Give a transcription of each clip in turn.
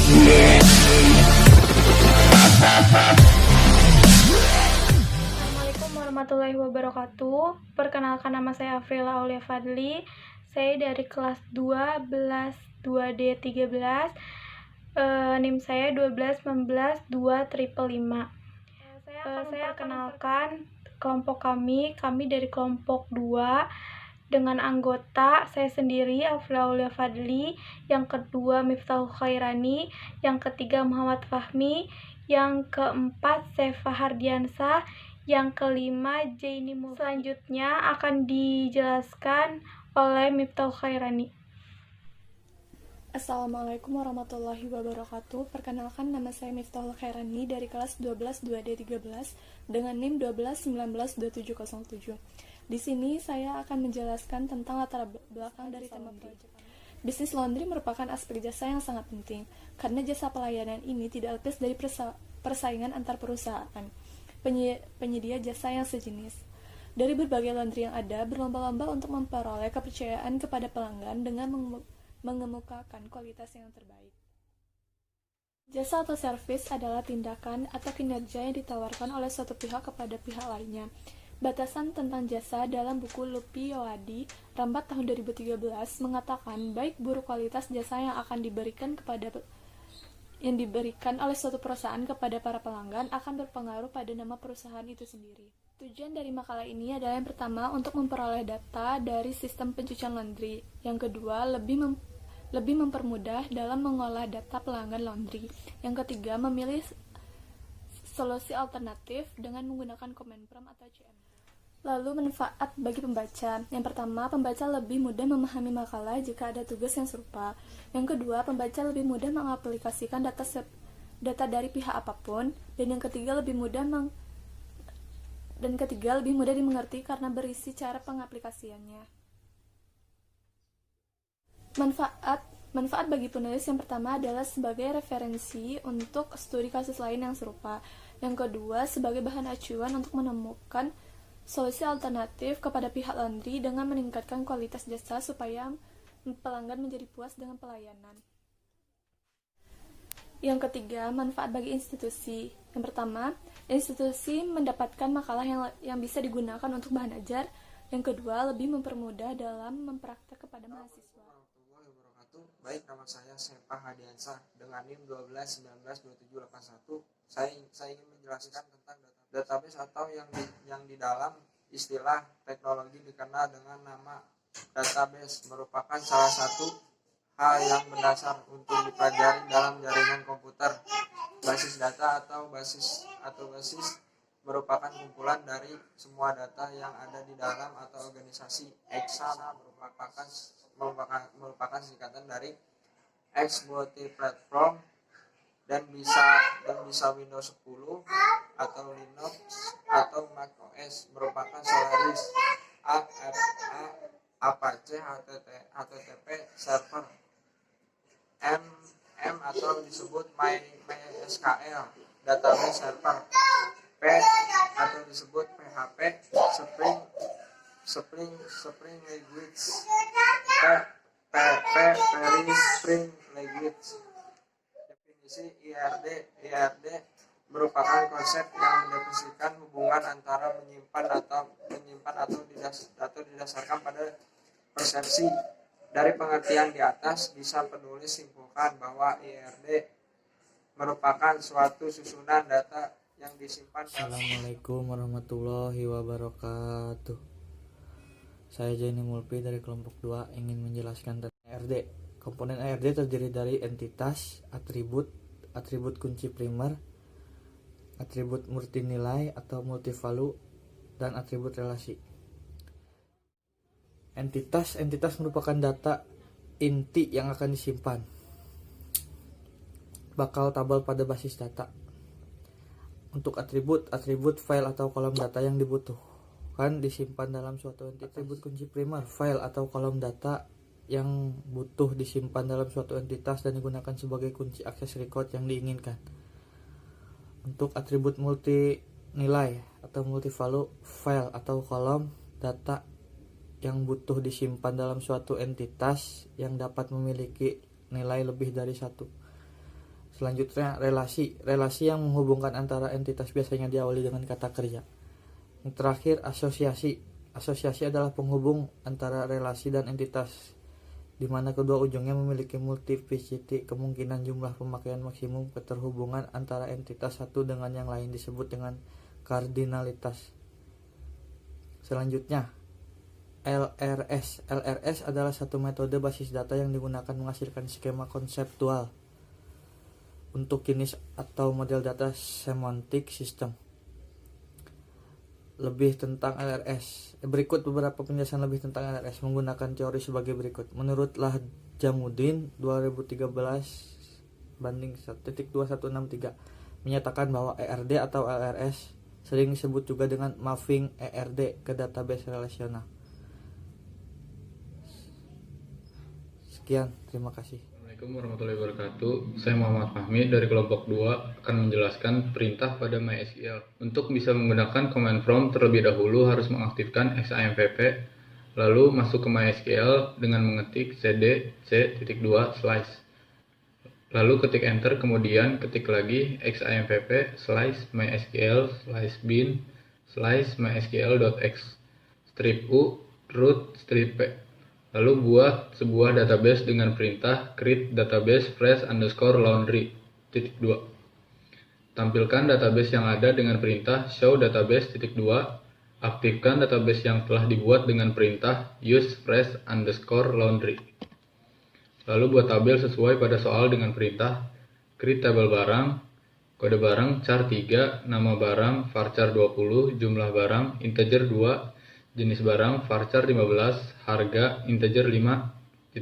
Assalamualaikum warahmatullahi wabarakatuh. Perkenalkan, nama saya Afrila Aulia Fadli. Saya dari kelas 12 2D13. NIM saya 12192255. Saya kenalkan kelompok kami dari kelompok 2 dengan anggota saya sendiri Afrila Aulia Fadli, yang kedua Miftahul Khairani, yang ketiga Muhammad Fahmi, yang keempat Sefa Hardiansa, yang kelima Jaini Mulki. Selanjutnya akan dijelaskan oleh Miftahul Khairani. Assalamualaikum warahmatullahi wabarakatuh. Perkenalkan, nama saya Miftahul Khairani dari kelas 12 2D13 dengan NIM 12192707. Di sini saya akan menjelaskan tentang latar belakang dari tema proyek. Bisnis laundry merupakan aspek jasa yang sangat penting karena jasa pelayanan ini tidak lepas dari persaingan antar perusahaan penyedia jasa yang sejenis. Dari berbagai laundry yang ada, berlomba-lomba untuk memperoleh kepercayaan kepada pelanggan dengan mengemukakan kualitas yang terbaik. Jasa atau servis adalah tindakan atau kinerja yang ditawarkan oleh suatu pihak kepada pihak lainnya. Batasan tentang jasa dalam buku Lupi Yowadi Rambat tahun 2013 mengatakan baik buruk kualitas jasa yang akan diberikan oleh suatu perusahaan kepada para pelanggan akan berpengaruh pada nama perusahaan itu sendiri. Tujuan dari makalah ini adalah yang pertama untuk memperoleh data dari sistem pencucian laundry. Yang kedua, lebih mempermudah dalam mengolah data pelanggan laundry. Yang ketiga, memilih solusi alternatif dengan menggunakan Kemenpram atau CM. Lalu manfaat bagi pembaca. Yang pertama, pembaca lebih mudah memahami makalah jika ada tugas yang serupa. Yang kedua, pembaca lebih mudah mengaplikasikan data dari pihak apapun. Dan yang ketiga, lebih mudah dimengerti karena berisi cara pengaplikasiannya. Manfaat bagi penulis yang pertama adalah sebagai referensi untuk studi kasus lain yang serupa. Yang kedua, sebagai bahan acuan untuk menemukan solusi alternatif kepada pihak laundry dengan meningkatkan kualitas jasa supaya pelanggan menjadi puas dengan pelayanan. Yang ketiga, manfaat bagi institusi. Yang pertama, institusi mendapatkan makalah yang bisa digunakan untuk bahan ajar. Yang kedua, lebih mempermudah dalam mempraktek kepada mahasiswa. Baik, nama saya Sefa Hardiansa dengan NIM 12192781. Saya ingin menjelaskan tentang database atau yang di dalam istilah teknologi dikenal dengan nama database, merupakan salah satu hal yang mendasar untuk dipelajari dalam jaringan komputer. Basis data atau basis merupakan kumpulan dari semua data yang ada di dalam atau organisasi. Exam merupakan singkatan dari X multi-platform dan bisa Windows 10 atau Linux atau Mac OS, merupakan Solaris, Apache HTTP server, M atau disebut MySQL database server, P atau disebut PHP Spring Language, Perry Spring Language. Definisi IRD merupakan konsep yang mendefinisikan hubungan antara menyimpan atau didasarkan pada persepsi. Dari pengertian di atas, bisa penulis simpulkan bahwa IRD merupakan suatu susunan data yang disimpan. Assalamualaikum warahmatullahi wabarakatuh. Saya Jaini Mulki dari kelompok 2 ingin menjelaskan tentang IRD. Komponen IRD terdiri dari entitas, atribut kunci primer, atribut multinilai atau multivalue, dan atribut relasi. Entitas merupakan data inti yang akan disimpan. Bakal tabel pada basis data. Untuk atribut file atau kolom data yang dibutuhkan disimpan dalam suatu entitas. Atribut kunci primer, file atau kolom data yang butuh disimpan dalam suatu entitas dan digunakan sebagai kunci akses record yang diinginkan. Untuk atribut multinilai atau multivalue, file atau kolom data yang butuh disimpan dalam suatu entitas yang dapat memiliki nilai lebih dari satu. Selanjutnya, relasi. Relasi yang menghubungkan antara entitas biasanya diawali dengan kata kerja. Yang terakhir, asosiasi. Asosiasi adalah penghubung antara relasi dan entitas, di mana kedua ujungnya memiliki multiplicity, kemungkinan jumlah pemakaian maksimum. Keterhubungan antara entitas satu dengan yang lain disebut dengan kardinalitas. Selanjutnya, LRS. LRS adalah satu metode basis data yang digunakan menghasilkan skema konseptual untuk jenis atau model data semantic system. Lebih tentang LRS. Berikut beberapa penjelasan lebih tentang LRS menggunakan teori sebagai berikut. Menurut Lahjamuddin 2013/1.2163 menyatakan bahwa ERD atau LRS sering disebut juga dengan mapping ERD ke database relasional. Sekian, terima kasih. Assalamualaikum warahmatullahi wabarakatuh. Saya Muhammad Fahmi dari kelompok 2 akan menjelaskan perintah pada MySQL. Untuk bisa menggunakan command prompt terlebih dahulu harus mengaktifkan XAMPP, lalu masuk ke MySQL dengan mengetik cd c.2 slice. Lalu ketik enter, kemudian ketik lagi XAMPP slice MySQL slice bin slice mysql.x strip u root strip p. Lalu buat sebuah database dengan perintah create database fresh_laundry .2. Tampilkan database yang ada dengan perintah show database .2. Aktifkan database yang telah dibuat dengan perintah use fresh_laundry. Lalu buat tabel sesuai pada soal dengan perintah create tabel barang, kode barang char 3, nama barang varchar 20, jumlah barang integer 2, jenis barang varchar 15, harga integer 5.2.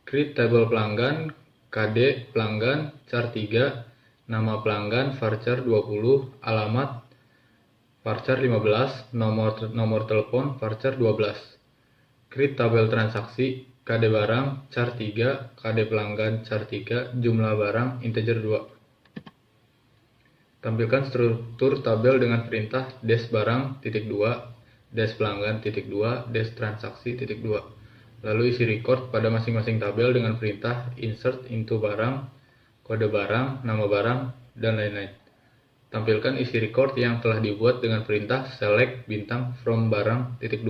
Create tabel pelanggan, KD pelanggan char 3, nama pelanggan varchar 20, alamat varchar 15, nomor telepon varchar 12. Create tabel transaksi, KD barang char 3, KD pelanggan char 3, jumlah barang integer 2. Tampilkan struktur tabel dengan perintah dash barang .2, dash pelanggan .2, dash transaksi .2. Lalu isi record pada masing-masing tabel dengan perintah insert into barang, kode barang, nama barang, dan lain-lain. Tampilkan isi record yang telah dibuat dengan perintah select bintang from barang .2.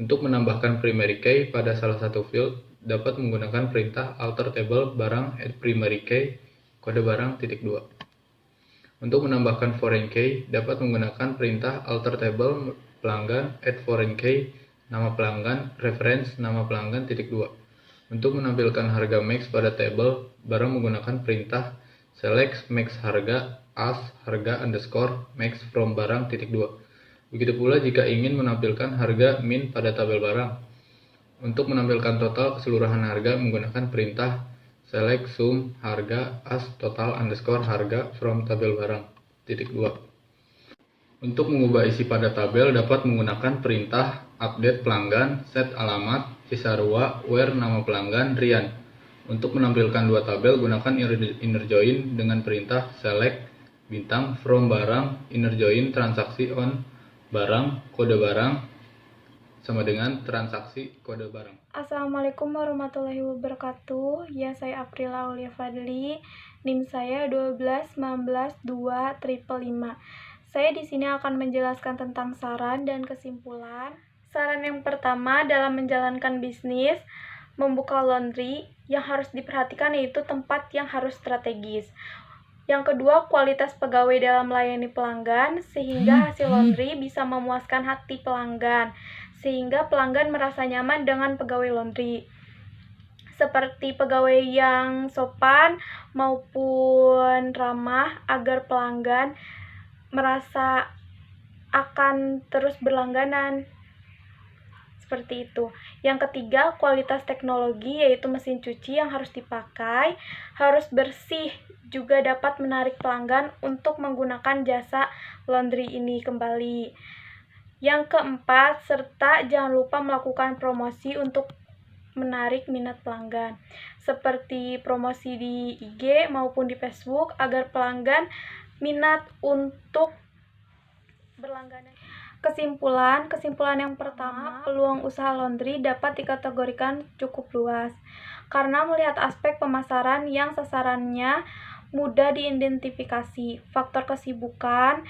Untuk menambahkan primary key pada salah satu field dapat menggunakan perintah alter table barang add primary key, kode barang .2. Untuk menambahkan foreign key dapat menggunakan perintah alter table pelanggan add foreign key, nama pelanggan, reference nama pelanggan .2. Untuk menampilkan harga max pada table barang menggunakan perintah select max harga as harga underscore max from barang .2. Begitu pula jika ingin menampilkan harga min pada tabel barang. Untuk menampilkan total keseluruhan harga menggunakan perintah select sum harga as total underscore harga from tabel barang .2. Untuk mengubah isi pada tabel dapat menggunakan perintah update pelanggan, set alamat, cisarua, where nama pelanggan, Rian. Untuk menampilkan dua tabel gunakan inner join dengan perintah select bintang from barang, inner join transaksi on barang, kode barang sama dengan transaksi kode barang. Assalamualaikum warahmatullahi wabarakatuh. Ya, saya Aprila Aulia Fadli. NIM saya 12-19-2-555. Saya di sini akan menjelaskan tentang saran dan kesimpulan. Saran yang pertama dalam menjalankan bisnis, membuka laundry, yang harus diperhatikan yaitu tempat yang harus strategis. Yang kedua, kualitas pegawai dalam melayani pelanggan, sehingga hasil laundry bisa memuaskan hati pelanggan, sehingga pelanggan merasa nyaman dengan pegawai laundry. Seperti pegawai yang sopan maupun ramah agar pelanggan merasa akan terus berlangganan. Seperti itu. Yang ketiga, kualitas teknologi yaitu mesin cuci yang harus dipakai harus bersih, juga dapat menarik pelanggan untuk menggunakan jasa laundry ini kembali. Yang keempat, serta jangan lupa melakukan promosi untuk menarik minat pelanggan, seperti promosi di IG maupun di Facebook agar pelanggan minat untuk berlangganan. Kesimpulan yang pertama, peluang usaha laundry dapat dikategorikan cukup luas. karena melihat aspek pemasaran yang sasarannya mudah diidentifikasi, faktor kesibukan,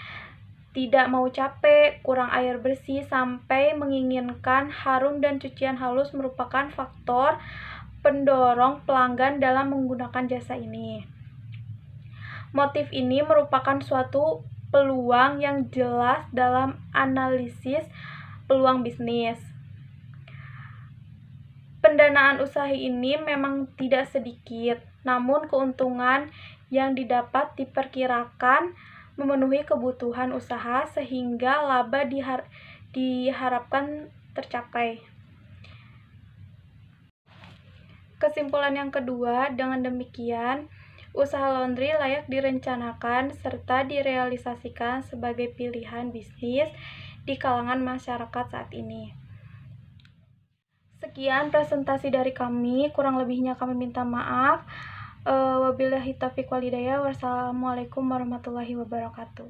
tidak mau capek, kurang air bersih, sampai menginginkan harum dan cucian halus merupakan faktor pendorong pelanggan dalam menggunakan jasa ini. Motif ini merupakan suatu peluang yang jelas dalam analisis peluang bisnis. Pendanaan usaha ini memang tidak sedikit, namun keuntungan yang didapat diperkirakan memenuhi kebutuhan usaha sehingga laba diharapkan tercapai. Kesimpulan yang kedua, dengan demikian, usaha laundry layak direncanakan serta direalisasikan sebagai pilihan bisnis di kalangan masyarakat saat ini. Sekian presentasi dari kami, kurang lebihnya kami minta maaf. Wabillahi taufiq wal hidayah. Wassalamualaikum warahmatullahi wabarakatuh.